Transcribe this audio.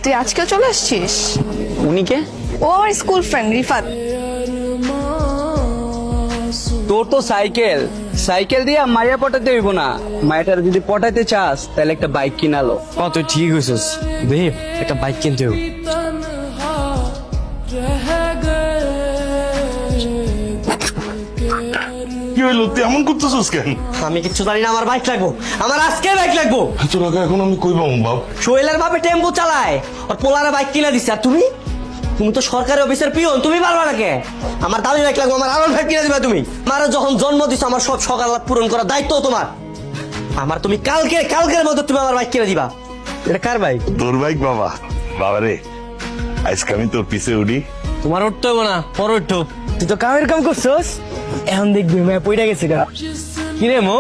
তুই আজকেও চলে আসছিস? উনি কে? ও আমার স্কুল ফ্রেন্ড রিফাত। তোর তো সাইকেল সাইকেল দিয়ে মাইয়া পটাতে হইব না, মায়াটার যদি পটাইতে চাস তাহলে একটা বাইক কিনালো। তুই ঠিক হয়েছিস দেব, একটা বাইক কিনতে হবে। কি হইলো, তুই এমন করতেছিস কেন? আমি কিচ্ছু জানি না, আমার বাইক লাগবো, আমার আজকে বাইক লাগবো। এত টাকা এখন আমি কই পাবো বাপ? সোহেলের বাপে টেম্পো চালায়, আর পোলারে বাইক কিনে দিচ্ছে, আর তুমি তুমি তো সরকারি অফিসের পিয়ন, তুমি পারবা না কে? আমার দামি বাইক লাগবো, আমার আরো বাইক কিনে দিবা তুমি। আমার যখন জন্ম দিছো, আমার সব সকাল পূরণ করার দায়িত্ব তোমার। আমার তুমি কালকের মধ্যে তুমি আমার বাইক কিনে দিবা। এটা কার বাইক? তোর বাইক বাবা। বাবা রে, আজকে আমি তোর পিছে উঠি। তোমার উঠতে হবে না, পরে উঠো। তুই তো কামের কাম করছস, এখন দেখবি মেয়ে পইরা গেছে গা। কিরে মো?